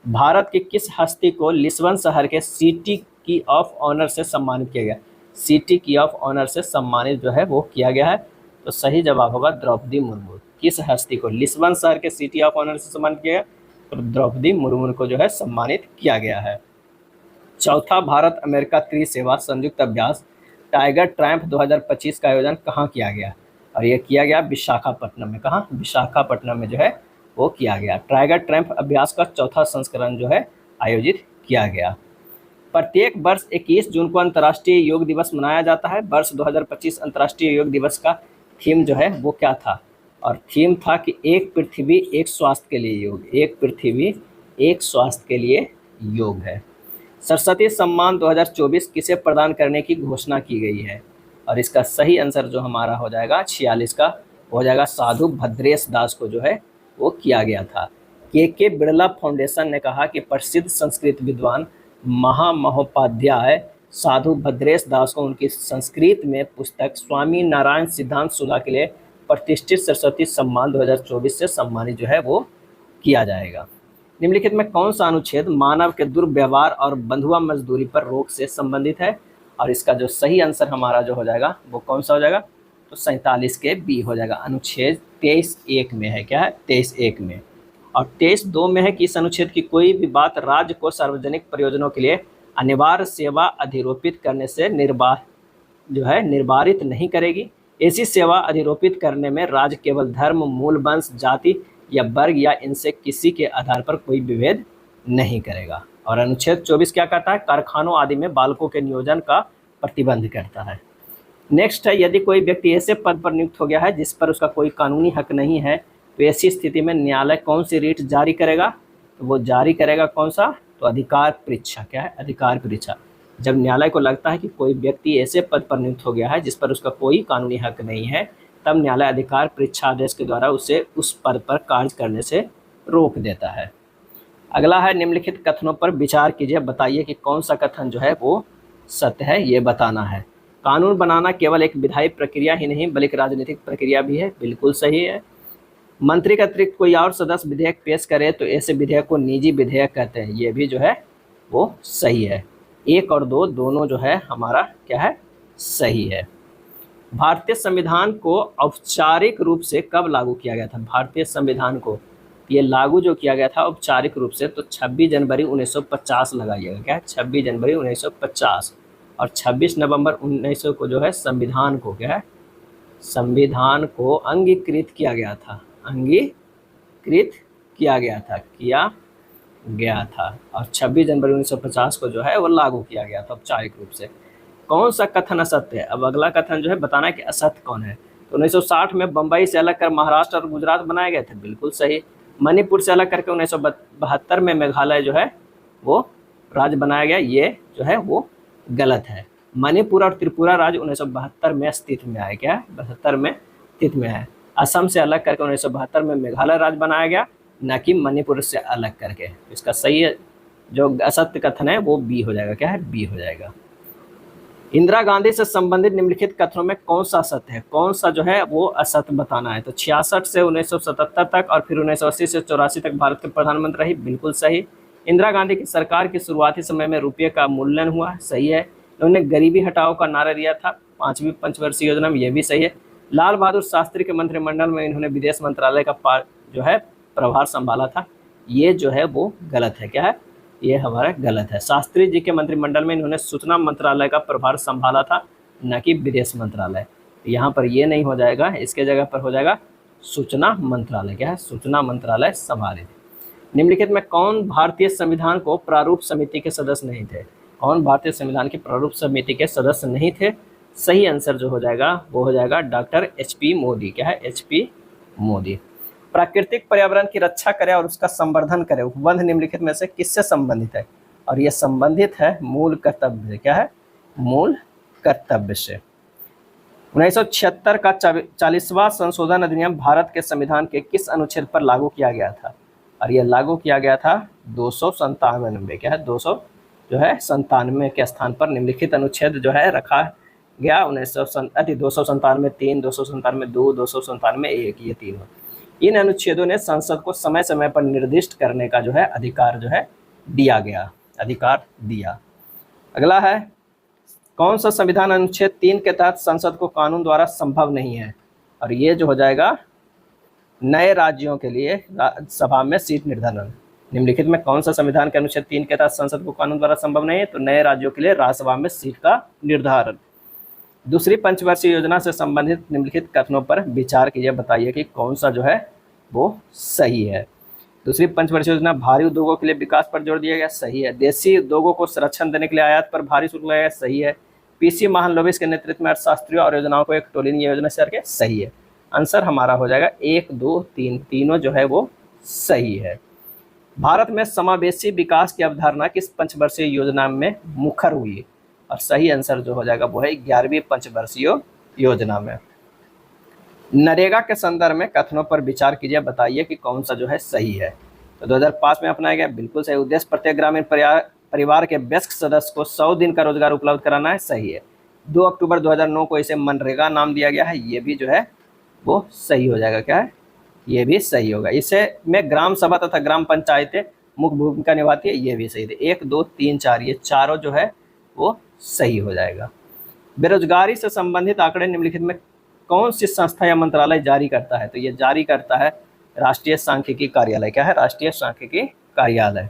भारत की किस हस्ती को लिस्बन शहर के सिटी की ऑफ ऑनर से सम्मानित किया गया? सिटी की ऑफ ऑनर से सम्मानित जो है वो किया गया है, तो सही जवाब होगा द्रौपदी मुर्मू। किस हस्ती को लिस्बन शहर के सिटी ऑफ ऑनर से सम्मानित किया गया? तो द्रौपदी मुर्मू को जो है सम्मानित किया गया है। चौथा भारत अमेरिका त्रिसेवा संयुक्त अभ्यास टाइगर ट्रायम्फ 2025 का आयोजन कहाँ किया गया? और ये किया गया विशाखापट्टनम में। कहाँ? विशाखापट्टनम में जो है वो किया गया। टाइगर ट्रायम्फ अभ्यास का चौथा संस्करण जो है आयोजित किया गया। प्रत्येक वर्ष 21 जून को अंतर्राष्ट्रीय योग दिवस मनाया जाता है। वर्ष 2025 अंतर्राष्ट्रीय योग दिवस का थीम जो है वो क्या था? और थीम था कि एक पृथ्वी एक स्वास्थ्य के लिए योग। एक पृथ्वी एक स्वास्थ्य के लिए योग है। सरस्वती सम्मान 2024 किसे प्रदान करने की घोषणा की गई है? और इसका सही आंसर जो हमारा हो जाएगा 46 का हो जाएगा साधु भद्रेश दास को जो है वो किया गया था। के बिरला फाउंडेशन ने कहा कि प्रसिद्ध संस्कृत विद्वान महामहोपाध्याय साधु भद्रेश दास को उनकी संस्कृत में पुस्तक स्वामी नारायण सिद्धांत सुधा के लिए प्रतिष्ठित सरस्वती सम्मान 2024 से सम्मानित जो है वो किया जाएगा। निम्नलिखित में कौन सा अनुच्छेद मानव के दुर्व्यवहार और बंधुआ मजदूरी पर रोक से संबंधित है? और इसका जो सही आंसर हमारा जो हो जाएगा वो कौन सा हो जाएगा? तो 47 के बी हो जाएगा। अनुच्छेद 23(1) में है। क्या है? 23(1) में। और 23(2) में है कि इस अनुच्छेद की कोई भी बात राज्य को सार्वजनिक प्रयोजनों के लिए अनिवार्य सेवा अधिरोपित करने से निर्वारित नहीं करेगी। ऐसी सेवा अधिरोपित करने में राज्य केवल धर्म, मूल वंश, जाति या वर्ग या इनसे किसी के आधार पर कोई विभेद नहीं करेगा। और अनुच्छेद 24 क्या करता है? कारखानों आदि में बालकों के नियोजन का प्रतिबंध करता है। नेक्स्ट है, यदि कोई व्यक्ति ऐसे पद पर नियुक्त हो गया है जिस पर उसका कोई कानूनी हक नहीं है, तो ऐसी स्थिति में न्यायालय कौन सी रीट जारी करेगा? तो वो जारी करेगा कौन सा? तो अधिकार परीक्षा। क्या है? अधिकार परीक्षा। जब न्यायालय को लगता है कि कोई व्यक्ति ऐसे पद पर नियुक्त हो गया है जिस पर उसका कोई कानूनी हक नहीं है, तब न्यायालय अधिकार परीक्षा आदेश के द्वारा उसे उस पद पर कार्य करने से रोक देता है। अगला है, निम्नलिखित कथनों पर विचार कीजिए, बताइए कि कौन सा कथन जो है वो सत्य है, ये बताना है। कानून बनाना केवल एक विधायी प्रक्रिया ही नहीं बल्कि राजनीतिक प्रक्रिया भी है। बिल्कुल सही है। मंत्री के अतिरिक्त कोई और सदस्य विधेयक पेश करे तो ऐसे विधेयक को निजी विधेयक कहते हैं। ये भी जो है वो सही है। 1 और 2 दोनों जो है हमारा क्या है? सही है। भारतीय संविधान को औपचारिक रूप से कब लागू किया गया था? भारतीय संविधान को ये लागू जो किया गया था औपचारिक रूप से, तो 26 जनवरी 1950 लगाइएगा। क्या है? 26 जनवरी 1950। और 26 नवंबर 1900 को जो है संविधान को क्या है? संविधान को अंगीकृत किया गया था। अंगीकृत किया गया था। और 26 जनवरी 1950 को जो है वो लागू किया गया था औपचारिक रूप से। कौन सा कथन असत्य है? अब अगला कथन जो है बताना है कि असत्य कौन है। तो 1960 में बम्बई से अलग कर महाराष्ट्र और गुजरात बनाए गए थे। बिल्कुल सही। मणिपुर से अलग करके 1972 में मेघालय जो है वो राज्य बनाया गया। ये जो है वो गलत है। मणिपुर और त्रिपुरा राज्य 1972 में अस्तित्व में आए। क्या है? 72 में अस्तित्व में है। असम से अलग करके 1972 में मेघालय राज्य बनाया गया, न कि मणिपुर से अलग करके। इसका सही है जो असत्य कथन है वो बी हो जाएगा। क्या है? बी हो जाएगा। इंदिरा गांधी से संबंधित निम्नलिखित कथनों में कौन सा असत्य है? कौन सा जो है वो असत्य बताना है। तो 66 से 1977 तक और फिर 1980 से 84 तक भारत के प्रधानमंत्री रही। बिल्कुल सही। इंदिरा गांधी की सरकार के शुरुआती समय में रुपये का मूल्यन हुआ। सही है। उन्होंने गरीबी हटाओ का नारा दिया था 5वीं पंचवर्षीय योजना में। ये भी सही है। लाल बहादुर शास्त्री के मंत्रिमंडल में इन्होंने विदेश मंत्रालय का जो है प्रभार संभाला था। ये जो है वो गलत है। क्या है? ये हमारा गलत है। शास्त्री जी के मंत्रिमंडल में इन्होंने सूचना मंत्रालय का प्रभार संभाला था, न कि विदेश मंत्रालय। यहाँ पर ये नहीं हो जाएगा, इसके जगह पर हो जाएगा सूचना मंत्रालय। क्या है? सूचना मंत्रालय संभाले। निम्नलिखित में कौन भारतीय संविधान को प्रारूप समिति के सदस्य नहीं थे? कौन भारतीय संविधान की प्रारूप समिति के सदस्य नहीं थे? सही आंसर जो हो जाएगा वो हो जाएगा डॉक्टर HP मोदी। क्या है? HP मोदी। प्राकृतिक पर्यावरण की रक्षा करे और उसका संवर्धन करे, उपबंध निम्नलिखित में से किससे संबंधित है? और यह संबंधित है मूल कर्तव्य से। क्या है? मूल कर्तव्य से। 1976 का 40वां संशोधन अधिनियम भारत के संविधान के किस अनुच्छेद पर लागू किया गया था? और यह लागू किया गया था 297 क्या है 200 जो है 97 के स्थान पर निम्नलिखित अनुच्छेद जो है रखा गया 297 3, 297 2, 297 1, ये तीनों। इन अनुच्छेदों ने संसद को समय समय पर निर्दिष्ट करने का जो है अधिकार जो है दिया गया, अधिकार दिया। अगला है कौन सा संविधान अनुच्छेद 3 के तहत संसद को कानून द्वारा संभव नहीं है, और ये जो हो जाएगा नए राज्यों के लिए सभा में सीट निर्धारण। निम्नलिखित में कौन सा संविधान के अनुच्छेद 3 के तहत संसद को कानून द्वारा संभव नहीं है, तो नए राज्यों के लिए राज्यसभा में सीट का निर्धारण। दूसरी पंचवर्षीय योजना से संबंधित निम्नलिखित कथनों पर विचार कीजिए, बताइए कि कौन सा जो है वो सही है। दूसरी पंचवर्षीय योजना भारी उद्योगों के लिए विकास पर जोर दिया गया, सही है। देशी उद्योगों को संरक्षण देने के लिए आयात पर भारी शुल्क लगाया, सही है। पीसी महालनोबिस के नेतृत्व में अर्थशास्त्रियों और योजनाओं को एक टोली ने योजना से करके, सही है। आंसर हमारा हो जाएगा 1, 2, 3, तीनों जो है वो सही है। भारत में समावेशी विकास की अवधारणा किस पंचवर्षीय योजना में मुखर हुई, और सही आंसर जो हो जाएगा वो है 11वीं पंचवर्षीय योजना में। नरेगा के संदर्भ में कथनों पर विचार कीजिए, बताइए कि कौन सा जो है सही है। तो 2005 में अपनाया गया, बिल्कुल सही। उद्देश्य प्रत्येक ग्रामीण परिवार के वयस्क सदस्य को 100 दिन का रोजगार उपलब्ध कराना है, सही है। 2 अक्टूबर 2009 को इसे मनरेगा नाम दिया गया है, ये भी जो है वो सही हो जाएगा, क्या है ये भी सही होगा। इसे में ग्राम सभा तथा ग्राम पंचायतें मुख्य भूमिका निभाती है, ये भी सही है। 1, 2, 3, 4 ये चारों जो है वो सही हो जाएगा। बेरोजगारी से संबंधित आंकड़े निम्नलिखित में कौन सी संस्था या मंत्रालय जारी करता है, तो ये जारी करता है राष्ट्रीय सांख्यिकी कार्यालय, क्या है राष्ट्रीय सांख्यिकी कार्यालय।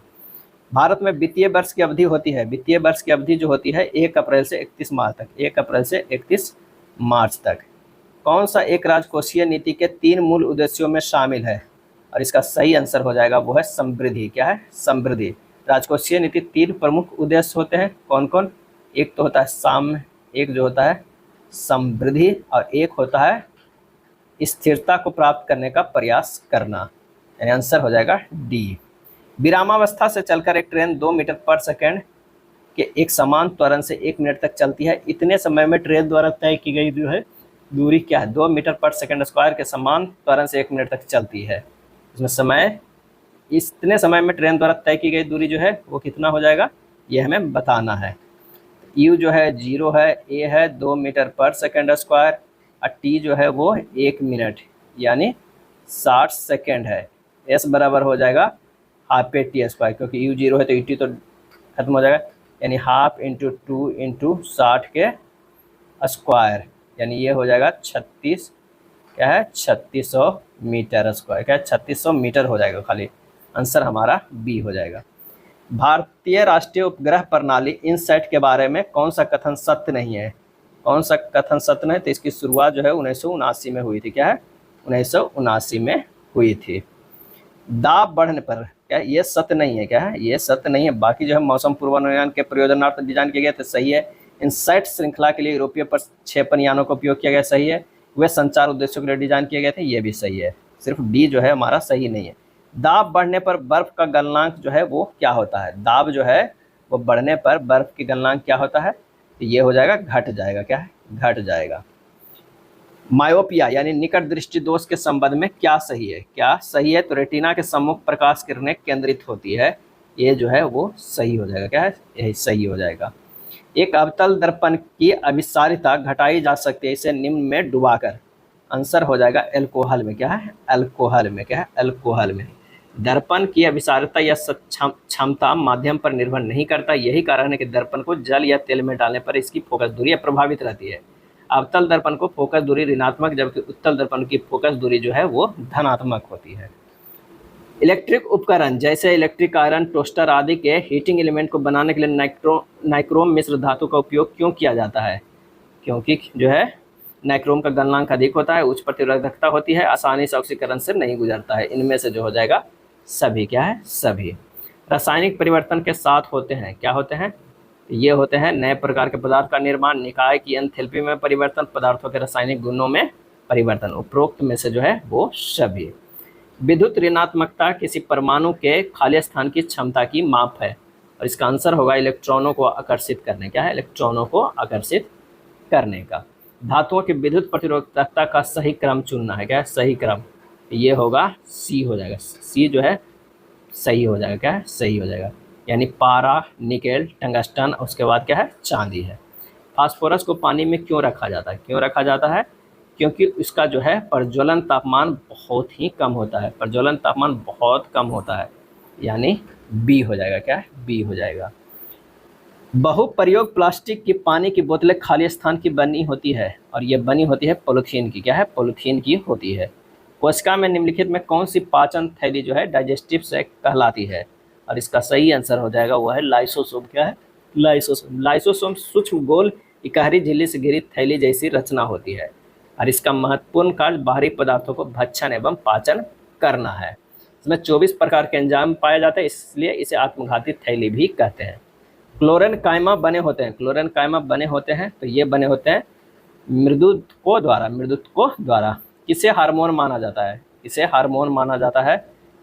भारत में वित्तीय वर्ष की अवधि होती है, वित्तीय वर्ष की अवधि जो होती है 1 अप्रैल से 31 मार्च तक, 1 अप्रैल से 31 मार्च तक। कौन सा एक राजकोषीय नीति के 3 मूल उद्देश्यों में शामिल है, और इसका सही आंसर हो जाएगा वो है समृद्धि, क्या है समृद्धि। राजकोषीय नीति 3 प्रमुख उद्देश्य होते हैं, कौन कौन, एक तो होता है साम्य, एक जो होता है समृद्धि, और एक होता है स्थिरता को प्राप्त करने का प्रयास करना, यानी आंसर हो जाएगा डी। विरामावस्था से चलकर एक ट्रेन 2 मीटर पर सेकंड के एक समान त्वरण से 1 मिनट तक चलती है, इतने समय में ट्रेन द्वारा तय की गई जो है दूरी क्या है, 2 मीटर पर सेकंड स्क्वायर के समान त्वरण से 1 मिनट तक चलती है। इसमें समय, इतने समय में ट्रेन द्वारा तय की गई दूरी जो है वो कितना हो जाएगा, ये हमें बताना है। यू जो है 0 है, ए है 2 मीटर पर सेकंड स्क्वायर, और टी जो है वो 1 मिनट यानी 60 सेकंड है। एस बराबर हो जाएगा हाफ ए टी स्क्वायर, क्योंकि यू 0 है तो टी तो खत्म हो जाएगा, यानी हाफ इंटू 2 इंटू 60 के स्क्वायर, यानी ये हो जाएगा 36, क्या है 3600 मीटर स्क्वायर, क्या है 3600 मीटर हो जाएगा खाली। आंसर हमारा बी हो जाएगा। भारतीय राष्ट्रीय उपग्रह प्रणाली इनसैट के बारे में कौन सा कथन सत्य नहीं है, कौन सा कथन सत्य नहीं, तो इसकी शुरुआत जो है 1979 में हुई थी, क्या है 1979 में हुई थी। दाब बढ़ने पर, क्या ये सत्य नहीं है, क्या है ये सत्य नहीं है। बाकी जो है मौसम पूर्वानुमान के प्रयोजनार्थ डिजाइन किए गए थे, सही है। इनसैट श्रृंखला के लिए यूरोपीय प्रक्षेपण यानों का उपयोग किया गया, सही है। वे संचार उद्देश्यों के लिए डिजाइन किए गए थे, ये भी सही है। सिर्फ डी जो है हमारा सही नहीं है। दाब बढ़ने पर बर्फ का गलनांक जो है वो क्या होता है, दाब जो है वो बढ़ने पर बर्फ की गलनांक क्या होता है, तो ये हो जाएगा घट जाएगा, क्या है घट जाएगा। मायोपिया यानी निकट दृष्टि दोष के संबंध में क्या सही है, क्या सही है, तो रेटिना के सम्मुख प्रकाश किरणें केंद्रित होती है, ये जो है वो सही हो जाएगा, क्या है यही सही हो जाएगा। एक अवतल दर्पण की अभिसारिता घटाई जा सकती है, इसे निम्न में डुबाकर, आंसर हो जाएगा अल्कोहल में, क्या है अल्कोहल में, क्या है अल्कोहल में। दर्पण की अभिसारिता या क्षमता माध्यम पर निर्भर नहीं करता, यही कारण है कि दर्पण को जल या तेल में डालने पर इसकी फोकस दूरी प्रभावित रहती है। अवतल दर्पण को फोकस दूरी ऋणात्मक, जबकि उत्तल दर्पण की फोकस दूरी जो है वो धनात्मक होती है। इलेक्ट्रिक उपकरण जैसे इलेक्ट्रिक आयरन, टोस्टर आदि के हीटिंग एलिमेंट को बनाने के लिए नाइक्रोम मिश्र धातु का उपयोग क्यों किया जाता है, क्योंकि जो है नाइक्रोम का गलनांक अधिक होता है, उच्च प्रतिरोधकता होती है, आसानी से ऑक्सीकरण से नहीं गुजरता है। इनमें से जो हो जाएगा सभी, क्या है सभी। रासायनिक परिवर्तन के साथ होते हैं, क्या होते हैं, ये होते हैं नए प्रकार के पदार्थ का निर्माण, निकाय की एंथैल्पी में परिवर्तन, पदार्थों के रासायनिक गुणों में परिवर्तन। उपरोक्त में से जो है वो सभी। विद्युत ऋणात्मकता किसी परमाणु के खाली स्थान की क्षमता की माप है, और इसका आंसर होगा इलेक्ट्रॉनों को आकर्षित करने, क्या है इलेक्ट्रॉनों को आकर्षित करने का। धातुओं की विद्युत प्रतिरोधकता का सही क्रम चुनना है, क्या है सही क्रम, ये होगा सी हो जाएगा। सी जो है सही हो जाएगा, क्या है, सही हो जाएगा। यानी पारा, निकेल, टंगस्टन, उसके बाद क्या है, चांदी है। फास्फोरस को पानी में क्यों रखा जाता है, क्यों रखा जाता है? क्योंकि उसका जो है प्रज्वलन तापमान बहुत ही कम होता है, प्रज्वलन तापमान बहुत कम होता है, यानी बी हो जाएगा, क्या है, बी हो जाएगा। बहुप्रयोग प्लास्टिक की पानी की बोतलें खाली स्थान की बनी होती है, और ये बनी होती है पॉलीथीन की, क्या है, पॉलीथीन की होती है। कोशिका में निम्नलिखित में कौन सी पाचन थैली जो है डाइजेस्टिव सैक कहलाती है? और इसका सही आंसर हो जाएगा वो है लाइसोसोम, क्या है, लाइसोसोम। लाइसोसोम सूक्ष्म गोल इकहरी झिल्ली से घिरी थैली जैसी रचना होती है, और इसका महत्वपूर्ण कार्य बाहरी पदार्थों को भक्षण एवं पाचन करना है। इसमें 24 प्रकार के एंजाइम पाए जाते हैं, इसलिए इसे आत्मघाती थैली भी कहते हैं। क्लोरेन कायमा बने होते हैं, क्लोरेन कायमा बने होते हैं, तो ये बने होते हैं मृदुत्कों द्वारा, मृदुत्कों द्वारा। किसे हार्मोन माना जाता है, किसे हार्मोन माना जाता है?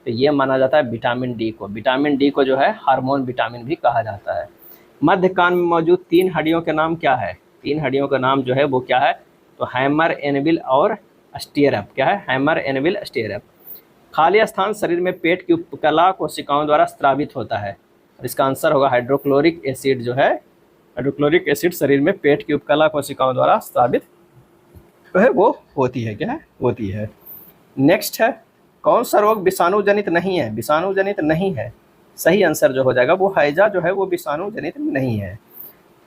तो ये माना जाता है विटामिन डी को, विटामिन डी को जो है हार्मोन विटामिन भी कहा जाता है। मध्य कान में मौजूद 3 हड्डियों के नाम क्या है? 3 हड्डियों का नाम जो है वो क्या है? तो हैमर, एनविल और स्टीयरअप, क्या है, हैमर, एनविल, स्टीयरअप। खाली स्थान शरीर में पेट की उपकला कोशिकाओं द्वारा स्रावित होता है, और इसका आंसर होगा हाइड्रोक्लोरिक एसिड जो है, हाइड्रोक्लोरिक एसिड शरीर में पेट की उपकला कोशिकाओं द्वारा स्रावित है वो होती है, क्या है, होती है। नेक्स्ट है, कौन सा रोग विषाणु जनित नहीं है? विषाणु जनित नहीं है, सही आंसर जो हो जाएगा वो हैजा जो है वो विषाणु जनित नहीं है।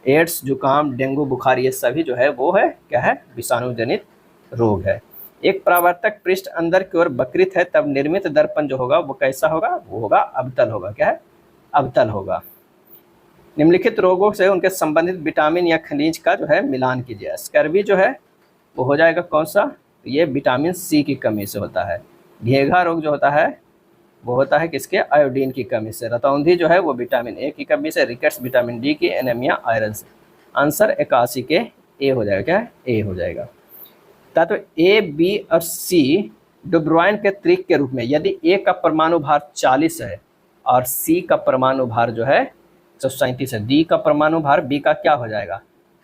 एड्स, जुकाम, डेंगू, बुखार, ये सभी जो है वो है, क्या है, विषाणु जनित रोग है। एक परावर्तक पृष्ठ अंदर की ओर वक्रित है, तब निर्मित दर्पण जो होगा वो कैसा होगा? वो होगा अवतल होगा, क्या है, अवतल होगा। निम्नलिखित रोगों से उनके संबंधित विटामिन या खनिज का जो है मिलान कीजिए। स्कर्वी जो है वो हो जाएगा कौन सा? ये विटामिन सी की कमी से होता है। घेघा रोग जो होता है वो होता है किसके? आयोडीन की कमी से। रतौंधी जो है वो विटामिन ए की कमी से। रिकेट्स विटामिन डी की, एनीमिया आयरन से। आंसर 81 के ए हो जाएगा, क्या है, ए हो जाएगा। तत्व ए, बी और सी डुब्रोइन के त्रिक के रूप में यदि ए का परमाणु भार 40 है और सी का परमाणु भार जो है 137 है, डी का परमाणु भार बी का क्या हो जाएगा?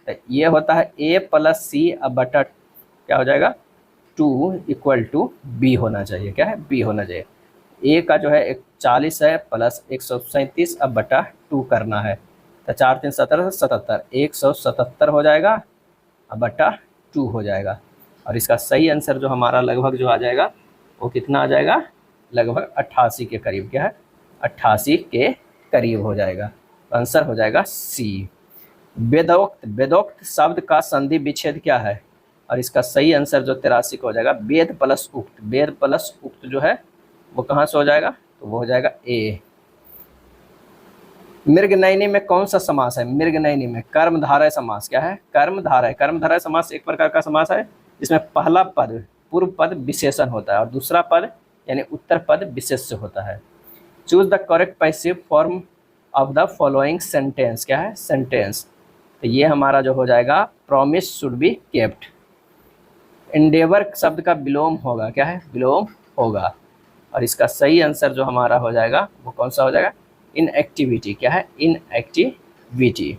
तो ये होता है ए प्लस सी अब बटा क्या हो जाएगा? 2 इक्वल टू बी होना चाहिए, क्या है, बी होना चाहिए। ए का जो है 40 है प्लस 137 अब बटा 2 करना है, तो 4 3 17 77, 177 हो जाएगा अब बटा 2 हो जाएगा। और इसका सही आंसर जो हमारा लगभग जो आ जाएगा वो कितना आ जाएगा? लगभग 88 के करीब, क्या है, 88 के करीब हो जाएगा। आंसर हो जाएगा सी। वेदोक्त, वेदोक्त शब्द का संधि विच्छेद क्या है? और इसका सही आंसर जो 83 का हो जाएगा वेद प्लस उक्त। वेद प्लस उक्त जो है वो कहाँ से हो जाएगा? तो वो हो जाएगा ए। मृगनयनी में कौन सा समास है? मृगनयनी में कर्मधारय समास, क्या है, कर्मधारय। कर्मधारय समास एक प्रकार का समास है जिसमें पहला पद पूर्व पद विशेषण होता है और दूसरा पद यानी उत्तर पद विशेष्य होता है। Choose the correct passive form of the following sentence, क्या है, सेंटेंस। तो ये हमारा जो हो जाएगा promise should be kept. Endeavour शब्द का विलोम होगा, क्या है, विलोम होगा। और इसका सही आंसर जो हमारा हो जाएगा वो कौन सा हो जाएगा? इनएक्टिविटी, क्या है, इनएक्टिविटी।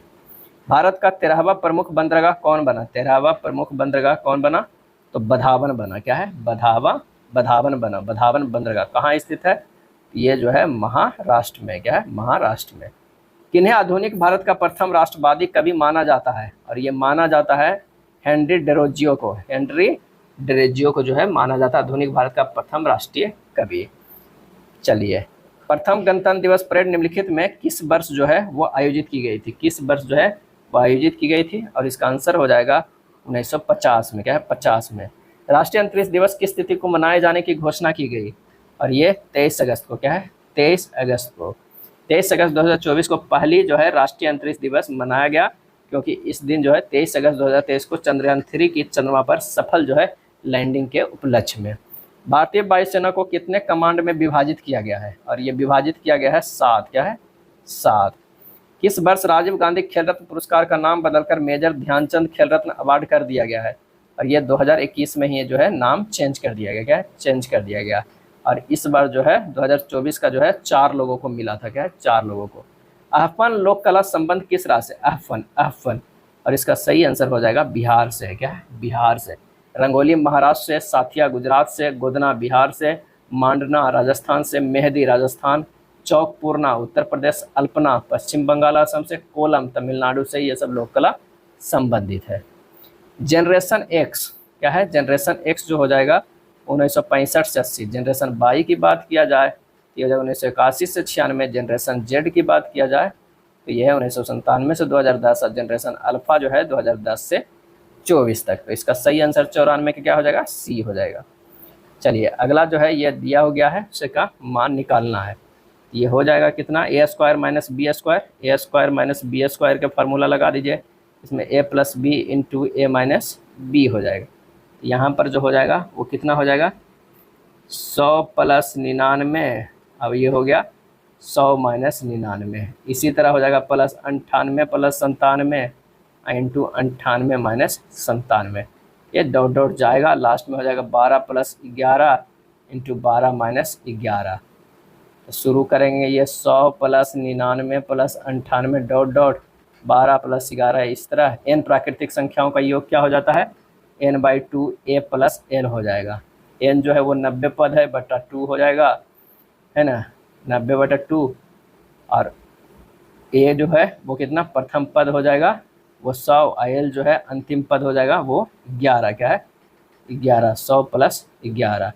भारत का 13वां प्रमुख बंदरगाह कौन बना? 13वां प्रमुख बंदरगाह कौन बना? तो बधावन बना, क्या है, बधावन बना। बधावन बंदरगाह कहाँ स्थित है? ये जो है महाराष्ट्र में, क्या है, महाराष्ट्र में। किन्हें आधुनिक भारत का प्रथम राष्ट्रवादी कवि माना जाता है? और ये माना जाता है हेनरी डेरोजियो को। हेनरी डेरोजियो को जो है माना जाता है आधुनिक भारत का प्रथम राष्ट्रीय कवि। चलिए, प्रथम गणतंत्र दिवस परेड निम्नलिखित में किस वर्ष जो है वो आयोजित की गई थी? किस वर्ष जो है वो आयोजित की गई थी? और इसका आंसर हो जाएगा 1950 में, क्या है, 50 में। राष्ट्रीय अंतरिक्ष दिवस किस तिथि को मनाए जाने की घोषणा की गई? और ये 23 अगस्त को, क्या है, 23 अगस्त को। 23 अगस्त 2024 को पहली जो है राष्ट्रीय अंतरिक्ष दिवस मनाया गया, क्योंकि इस दिन जो है 23 अगस्त 2023 को चंद्रयान 3 की चंद्रमा पर सफल जो है लैंडिंग के उपलक्ष्य में। भारतीय वायुसेना को कितने कमांड में विभाजित किया गया है? और ये विभाजित किया गया है 7, क्या है, 7। किस वर्ष राजीव गांधी खेल रत्न पुरस्कार का नाम बदलकर मेजर ध्यानचंद खेल रत्न अवार्ड कर दिया गया है? और ये 2021 में ही जो है नाम चेंज कर दिया गया, क्या है, चेंज कर दिया गया। और इस बार जो है 2024 का जो है 4 लोगों को मिला था, क्या है, 4 लोगों को। अहफन लोक कला संबंध किस राज्य से? अहफन, अहफन। और इसका सही आंसर हो जाएगा बिहार से, क्या है, बिहार से। रंगोली महाराष्ट्र से, साथिया गुजरात से, गोदना बिहार से, मांडना राजस्थान से, मेहंदी राजस्थान, चौक पूर्णा उत्तर प्रदेश, अल्पना पश्चिम बंगाल असम से, कोलम तमिलनाडु से, ये सब लोक कला संबंधित है। जनरेशन एक्स क्या है? जनरेशन एक्स जो हो जाएगा 1965 से 80। जनरेशन वाई की बात किया जाए तो यह 1981 से 96। जनरेशन जेड की बात किया जाए तो यह है 1997 से 2010। और जनरेशन अल्फा जो है 2010 से 24 तक। तो इसका सही आंसर 94 का क्या हो जाएगा? सी हो जाएगा। चलिए अगला जो है ये दिया हो गया है, इसका मान निकालना है। ये हो जाएगा कितना? ए स्क्वायर माइनस बी स्क्वायर। ए स्क्वायर माइनस बी स्क्वायर का फार्मूला लगा दीजिए। इसमें ए प्लस बी इंटू ए माइनस बी हो जाएगा। यहाँ पर जो हो जाएगा वो कितना हो जाएगा? 100 प्लस 99। अब ये हो गया 100 माइनस 99। इसी तरह हो जाएगा प्लस 98 प्लस 97 इंटू 98 माइनस 97। ये डॉट डॉट जाएगा, लास्ट में हो जाएगा 12 प्लस 11 इंटू 12 माइनस 11। तो शुरू करेंगे ये 100 plus 99 plus 98 dot dot 12 plus 11। इस तरह n प्राकृतिक संख्याओं का योग क्या हो जाता है? n/2 a प्लस n हो जाएगा। n जो है वो 90 पद है बटा 2 हो जाएगा, है ना, 90/2। और a जो है वो कितना? प्रथम पद हो जाएगा वो 100। l जो है अंतिम पद हो जाएगा वो 11। क्या है? 11। 100 प्लस 11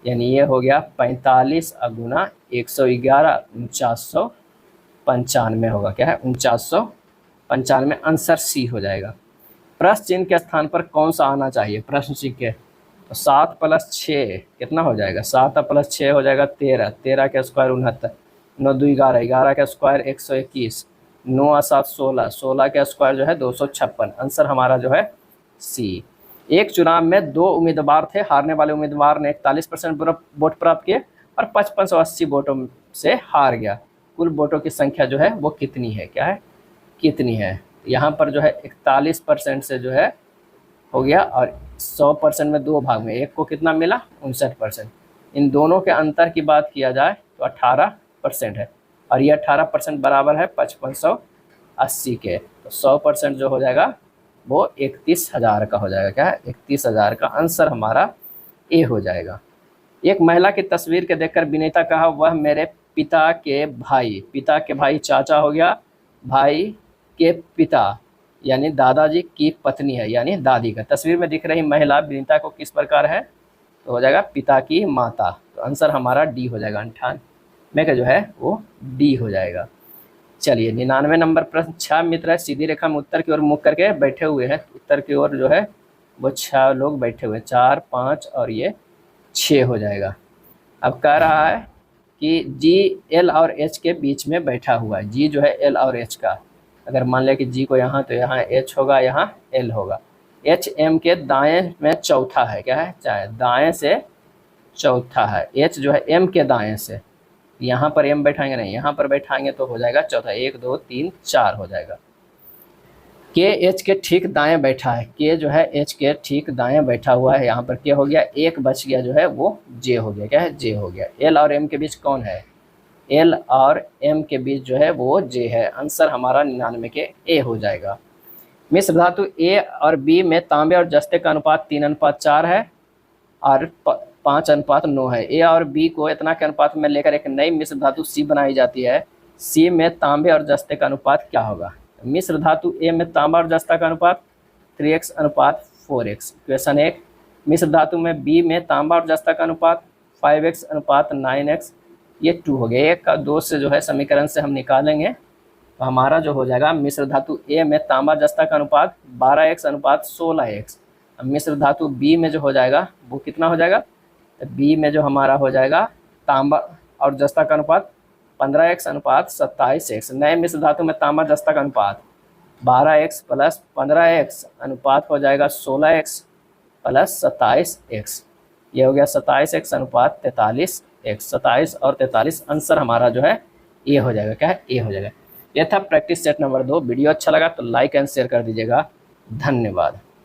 यानी ये हो गया 45 गुना 111, 4995 होगा। क्या है? 4995। आंसर सी हो जाएगा। प्रश्न चिन्ह के स्थान पर कौन सा आना चाहिए? प्रश्न चिन्ह के तो 7 प्लस 6 कितना हो जाएगा? 7 प्लस 6 हो जाएगा 13। 13 के स्क्वायर 69, 9 2 11, 11 के स्क्वायर 121, 9 और 7 16, 16 के स्क्वायर जो है 256। आंसर हमारा जो है सी। एक चुनाव में 2 उम्मीदवार थे। हारने वाले उम्मीदवार ने 41% वोट प्राप्त किए और 5580 वोटों से हार गया। कुल वोटों की संख्या जो है वो कितनी है? क्या है? कितनी है? यहाँ पर जो है 41% से जो है हो गया और 100% में 2 भाग में एक को कितना मिला? 59%। इन दोनों के अंतर की बात किया जाए तो 18% है और ये 18% बराबर है 5580 के। तो 100% जो हो जाएगा वो 31,000 का हो जाएगा। क्या है? 31,000 का। आंसर हमारा ए हो जाएगा। एक महिला की तस्वीर के देखकर विनीता कहा वह मेरे पिता के भाई, पिता के भाई चाचा हो गया, भाई के पिता यानी दादाजी की पत्नी है यानी दादी का। तस्वीर में दिख रही महिला विनीता को किस प्रकार है? तो हो जाएगा पिता की माता। तो आंसर हमारा डी हो जाएगा। 98 का जो है वो डी हो जाएगा। चलिए 99 नंबर प्रश्न। 6 मित्र है, सीधी रेखा में उत्तर की ओर मुख करके बैठे हुए हैं। उत्तर की ओर जो है वो 6 लोग बैठे हुए हैं, 4 5 और ये 6 हो जाएगा। अब कह रहा है कि जी एल और एच के बीच में बैठा हुआ है। जी जो है एल और एच का, अगर मान लिया कि जी को यहाँ तो यहाँ एच होगा, यहाँ एल होगा। एच एम के दाएं में चौथा है। क्या है? चाहे दाएं से चौथा है। एच जो है एम के दाएं से, यहाँ पर एम बैठाएंगे नहीं, यहाँ पर बैठाएंगे तो हो जाएगा चौथा। 1 2 3 4 हो जाएगा। के एच के ठीक दाएं बैठा है। के जो है एच के ठीक दाएं बैठा हुआ है। यहाँ पर के हो गया, एक बच गया जो है वो जे हो गया। क्या है? जे हो गया। एल और एम के बीच कौन है? एल और एम के बीच जो है वो जे है। आंसर हमारा 99 के ए हो जाएगा। मिश्र धातु ए और बी में तांबे और जस्ते का अनुपात 3:4 है और 5:9 है। ए और बी को इतना के अनुपात में लेकर एक नई मिश्र धातु सी बनाई जाती है। सी में तांबे और जस्ते का अनुपात क्या होगा? मिश्र धातु ए में तांबा और जस्ता का अनुपात 3x/4x। क्वेश्चन 1। मिश्र धातु में बी में तांबा और जस्ता का अनुपात 5x/9x। ये 2 हो गया। 1 का 2 से जो है समीकरण से हम निकालेंगे तो हमारा जो हो जाएगा मिश्र धातु ए में तांबा जस्ता का अनुपात 12x/16x। अब मिश्र धातु बी में जो हो जाएगा वो कितना हो जाएगा? तो बी में जो हमारा हो जाएगा तांबा और जस्ता का अनुपात 15x/27x। नए मिश्र धातु में तांबा जस्ता का अनुपात 12x + 15x अनुपात हो जाएगा 16x + 27x। ये हो गया 27x/43x। 27 और 43 आंसर हमारा जो है ए हो जाएगा। क्या है? ए हो जाएगा। यह था प्रैक्टिस सेट नंबर 2। वीडियो अच्छा लगा तो लाइक एंड शेयर कर दीजिएगा। धन्यवाद।